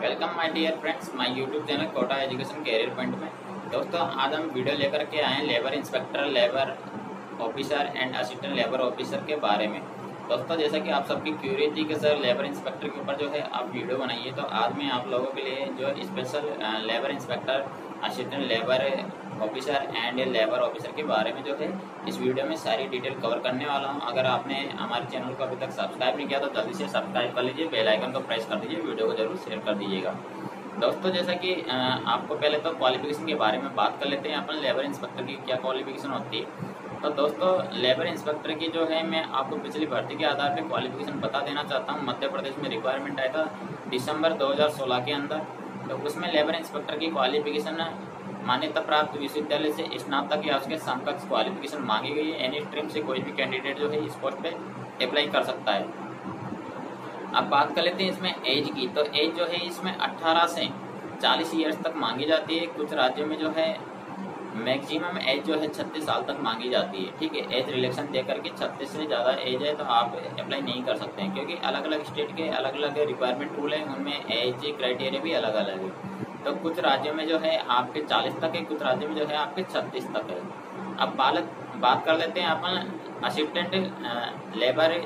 Welcome my dear friends, my YouTube channel Kota education career point में। दोस्तों, आज हम वीडियो लेकर के आए हैं labour inspector, labour officer and assistant labour officer के बारे में। दोस्तों, जैसा कि आप सबकी क्यूरी थी कि सर लेबर इंस्पेक्टर के ऊपर जो है आप वीडियो बनाइए, तो आज मैं आप लोगों के लिए जो special labour inspector, assistant labour officer and labour officer के बारे में जो है इस वीडियो में सारी डिटेल कवर करने वाला हूं। अगर आपने हमारे चैनल को अभी तक सब्सक्राइब नहीं किया तो जल्दी से सब्सक्राइब कर लीजिए, बेल आइकन को प्रेस कर दीजिए, वीडियो को जरूर शेयर कर दीजिएगा। दोस्तों, जैसा कि आपको पहले तो क्वालिफिकेशन के बारे में बात कर लेते हैं। अपन लेबर इंस्पेक्टर की क्या क्वालिफिकेशन होती है। तो दोस्तों, लेबर इंस्पेक्टर की जो है मैं आपको पिछली भर्ती के आधार पर क्वालिफिकेशन बता देना चाहता हूँ। मध्य प्रदेश में रिक्वायरमेंट आया था दिसंबर 2016 के अंदर, तो उसमें लेबर इंस्पेक्टर की क्वालिफिकेशन मान्यता प्राप्त विश्वविद्यालय से स्नातक या उसके समकक्ष क्वालिफिकेशन मांगी गई है। एनी स्ट्रीम से कोई भी कैंडिडेट जो है इस पोस्ट पे अप्लाई कर सकता है। अब बात कर लेते हैं इसमें एज की। तो एज जो है इसमें 18 से 40 ईयर्स तक मांगी जाती है। कुछ राज्यों में जो है मैक्सिमम एज जो है 36 साल तक मांगी जाती है। ठीक है, एज रिलेक्शन दे करके 36 से ज़्यादा एज है तो आप अप्लाई नहीं कर सकते हैं, क्योंकि अलग अलग स्टेट के अलग अलग रिक्वायरमेंट रूल है, उनमें एज क्राइटेरिया भी अलग अलग है। तो कुछ राज्यों में जो है आपके 40 तक है, कुछ राज्यों में जो है आपके 36 तक है। अब बात कर लेते हैं अपन assistant labour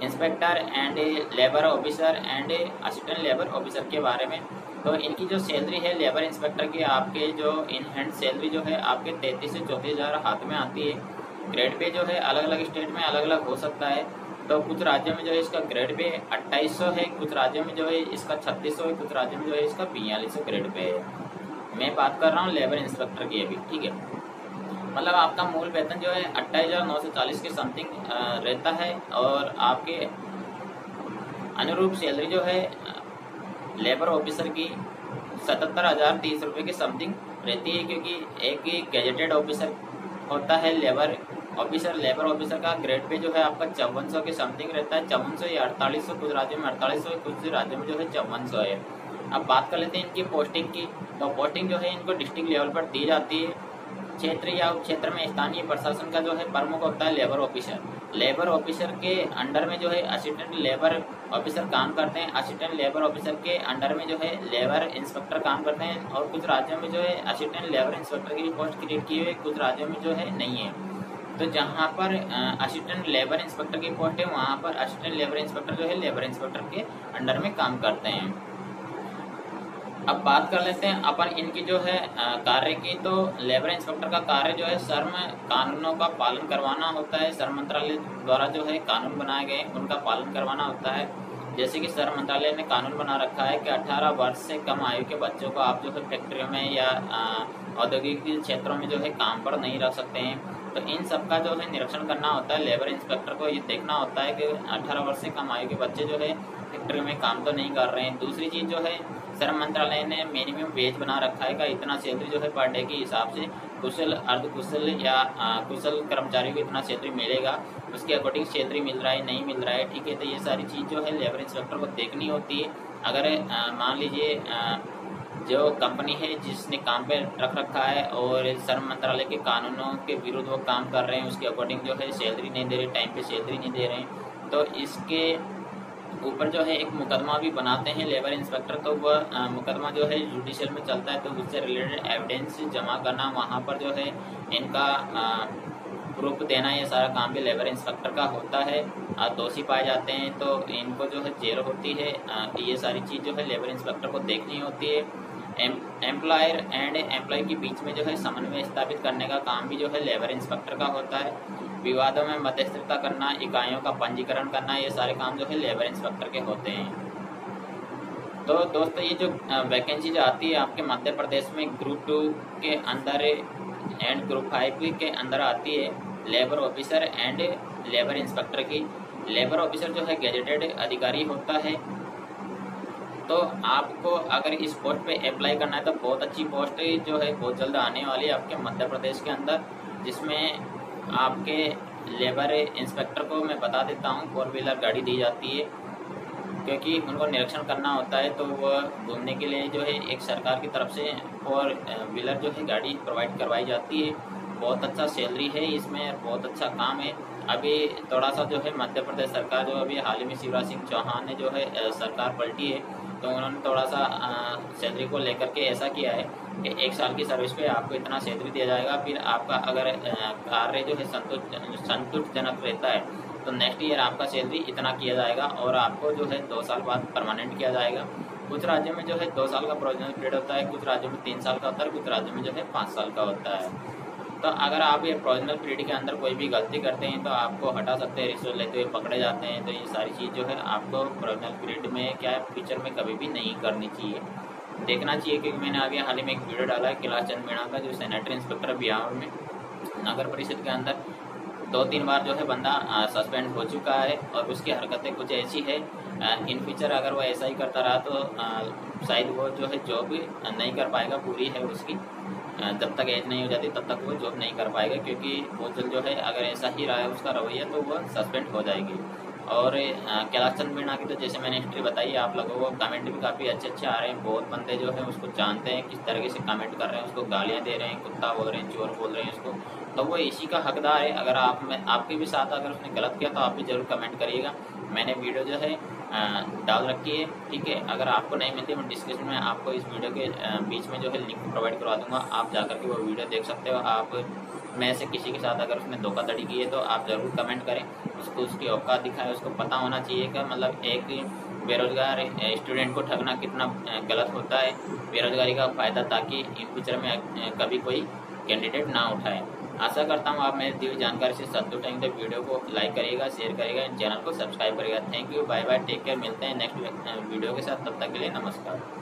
inspector and labour officer and assistant labour officer के बारे में। तो इनकी जो सैलरी है लेबर इंस्पेक्टर की, आपके जो इन हैंड सैलरी जो है आपके 33 से 34,000 हाथ में आती है। ग्रेड पे जो है अलग अलग स्टेट में अलग अलग हो सकता है। तो कुछ राज्यों में जो है इसका ग्रेड पे 2800 है, कुछ राज्यों में जो है इसका 3600 है, कुछ राज्यों में जो है इसका 4200 ग्रेड पे है। मैं बात कर रहा हूँ लेबर इंस्पेक्टर की अभी। ठीक है, मतलब आपका मूल वेतन जो है 28,940 के समथिंग रहता है, और आपके अनुरूप सैलरी जो है लेबर ऑफिसर की 77,030 रुपये के समथिंग रहती है, क्योंकि एक ही गैजेटेड ऑफिसर होता है लेबर ऑफिसर। लेबर ऑफिसर का ग्रेड पे जो है आपका 5400 के समथिंग रहता है, 5400 या 4800, कुछ राज्यों में 4800, कुछ राज्यों में जो है 5400 है। अब बात कर लेते हैं इनकी पोस्टिंग की। तो पोस्टिंग जो है इनको डिस्ट्रिक्ट लेवल पर दी जाती है। क्षेत्र या उप क्षेत्र में स्थानीय प्रशासन का जो है प्रमुख होता है लेबर ऑफिसर। लेबर ऑफिसर के अंडर में जो है असिस्टेंट लेबर ऑफिसर काम करते हैं। असिस्टेंट लेबर ऑफिसर के अंडर में जो है लेबर इंस्पेक्टर काम करते हैं, और कुछ राज्यों में जो है असिस्टेंट लेबर इंस्पेक्टर की पोस्ट क्रिएट की हुई, कुछ राज्यों में जो है नहीं है। तो जहाँ पर असिस्टेंट लेबर इंस्पेक्टर की पोस्ट है, वहाँ पर असिस्टेंट लेबर इंस्पेक्टर जो है लेबर इंस्पेक्टर के अंडर में काम करते हैं। अब बात कर लेते हैं अपन इनकी जो है कार्य की। तो लेबर इंस्पेक्टर का कार्य जो है श्रम कानूनों का पालन करवाना होता है। श्रम मंत्रालय द्वारा जो है कानून बनाए गए उनका पालन करवाना होता है। जैसे कि श्रम मंत्रालय ने कानून बना रखा है कि 18 वर्ष से कम आयु के बच्चों को आप जो है फैक्ट्रियों में या औद्योगिक क्षेत्रों में जो है काम पर नहीं रख सकते हैं। तो इन सब का जो है निरीक्षण करना होता है। लेबर इंस्पेक्टर को ये देखना होता है कि 18 वर्ष से कम आयु के बच्चे जो है फैक्ट्री में काम तो नहीं कर रहे हैं। दूसरी चीज़ जो है श्रम मंत्रालय ने मिनिमम वेज बना रखा है का इतना सैलरी जो है पर डे के हिसाब से कुशल, अर्धकुशल या कुशल कर्मचारियों को इतना सैलरी मिलेगा, उसके अकॉर्डिंग सैलरी मिल रहा है नहीं मिल रहा है। ठीक है, तो ये सारी चीज़ जो है लेबर इंस्पेक्टर को देखनी होती है। अगर मान लीजिए जो कंपनी है जिसने काम पे रख रखा है और श्रम मंत्रालय के कानूनों के विरुद्ध वो काम कर रहे हैं, उसके अकॉर्डिंग जो है सैलरी नहीं दे रहे, टाइम पे सैलरी नहीं दे रहे हैं, तो इसके ऊपर जो है एक मुकदमा भी बनाते हैं लेबर इंस्पेक्टर। तो वह मुकदमा जो है जुडिशियल में चलता है, तो उससे रिलेटेड एविडेंस जमा करना, वहाँ पर जो है इनका प्रूफ देना, ये सारा काम भी लेबर इंस्पेक्टर का होता है। दोषी पाए जाते हैं तो इनको जो है जेल होती है। ये सारी चीज़ जो है लेबर इंस्पेक्टर को देखनी होती है। एम्प्लॉयर एंड एम्प्लॉय के बीच में जो है समन्वय स्थापित करने का काम भी जो है लेबर इंस्पेक्टर का होता है। विवादों में मध्यस्थता करना, इकाइयों का पंजीकरण करना, ये सारे काम जो है लेबर इंस्पेक्टर के होते हैं। तो दोस्तों, ये जो वैकेंसी जो आती है आपके मध्य प्रदेश में ग्रुप 2 के अंदर एंड ग्रुप 5 के अंदर आती है labour officer and labour inspector की। लेबर ऑफिसर जो है गैजेटेड अधिकारी होता है। तो आपको अगर इस पोस्ट पे अप्लाई करना है तो बहुत अच्छी पोस्ट जो है बहुत जल्द आने वाली है आपके मध्य प्रदेश के अंदर, जिसमें आपके लेबर इंस्पेक्टर को मैं बता देता हूँ 4 व्हीलर गाड़ी दी जाती है, क्योंकि उनको निरीक्षण करना होता है। तो वह घूमने के लिए जो है एक सरकार की तरफ से 4 व्हीलर जो है गाड़ी प्रोवाइड करवाई जाती है। बहुत अच्छा सैलरी है इसमें, बहुत अच्छा काम है। अभी थोड़ा सा जो है मध्य प्रदेश सरकार जो अभी हाल ही में शिवराज सिंह चौहान ने जो है सरकार पलटी है, तो उन्होंने थोड़ा सा सैलरी को लेकर के ऐसा किया है कि 1 साल की सर्विस पे आपको इतना सैलरी दिया जाएगा। फिर आपका अगर कार्य जो है संतुष्टजनक रहता है तो नेक्स्ट ईयर आपका सैलरी इतना किया जाएगा और आपको जो है 2 साल बाद परमानेंट किया जाएगा। कुछ राज्यों में जो है 2 साल का प्रोविजनल पीरियड होता है, कुछ राज्यों में 3 साल का होता है, कुछ राज्यों में जो है 5 साल का होता है। तो अगर आप ये प्रोविजनल पीरियड के अंदर कोई भी गलती करते हैं तो आपको हटा सकते हैं, रिश्वत लेते हुए पकड़े जाते हैं। तो ये सारी चीज़ जो है आपको प्रोविजनल पीरियड में क्या है फ्यूचर में कभी भी नहीं करनी चाहिए, देखना चाहिए। क्योंकि मैंने अभी हाल ही में एक वीडियो डाला है कैलाश चंद मीणा का, जो सैनिटरी इंस्पेक्टर बिहार में नगर परिषद के अंदर 2-3 बार जो है बंदा सस्पेंड हो चुका है और उसकी हरकतें कुछ ऐसी है, इन फ्यूचर अगर वो ऐसा ही करता रहा तो शायद वो जो है जॉब नहीं कर पाएगा, पूरी है उसकी जब तक एज नहीं हो जाती तब तक वो जॉब नहीं कर पाएगा। क्योंकि वो जो है अगर ऐसा ही रहा है उसका रवैया तो वो सस्पेंड हो जाएगी। और कैलाश चंद मीणा की तो जैसे मैंने हिस्ट्री बताई आप लोगों को, कमेंट भी काफ़ी अच्छे आ रहे हैं, बहुत बंदे जो है उसको जानते हैं, किस तरीके से कमेंट कर रहे हैं, उसको गालियाँ दे रहे हैं, कुत्ता बोल रहे हैं, चोर बोल रहे हैं उसको, तो वो इसी का हकदार है। अगर आपके भी साथ अगर उसने गलत किया तो आप भी जरूर कमेंट करिएगा। मैंने वीडियो जो है डाल रखी है, ठीक है। अगर आपको नहीं मिलती मैं डिस्क्रिप्शन में आपको इस वीडियो के बीच में जो है लिंक प्रोवाइड करवा दूंगा, आप जाकर के वो वीडियो देख सकते हो। आप में से किसी के साथ अगर उसने धोखाधड़ी की है तो आप ज़रूर कमेंट करें, उसको उसकी औकात दिखाएं। उसको पता होना चाहिए कि मतलब एक बेरोजगार स्टूडेंट को ठगना कितना गलत होता है, बेरोजगारी का फ़ायदा, ताकि इन फ्यूचर में कभी कोई कैंडिडेट ना उठाए। आशा करता हूँ आप मेरी दी हुई जानकारी से संतुष्ट हैं। तो वीडियो को लाइक करिएगा, शेयर करिएगा, चैनल को सब्सक्राइब करिएगा। Thank you, bye bye, take care. मिलते हैं नेक्स्ट वीडियो के साथ, तब तक के लिए नमस्कार।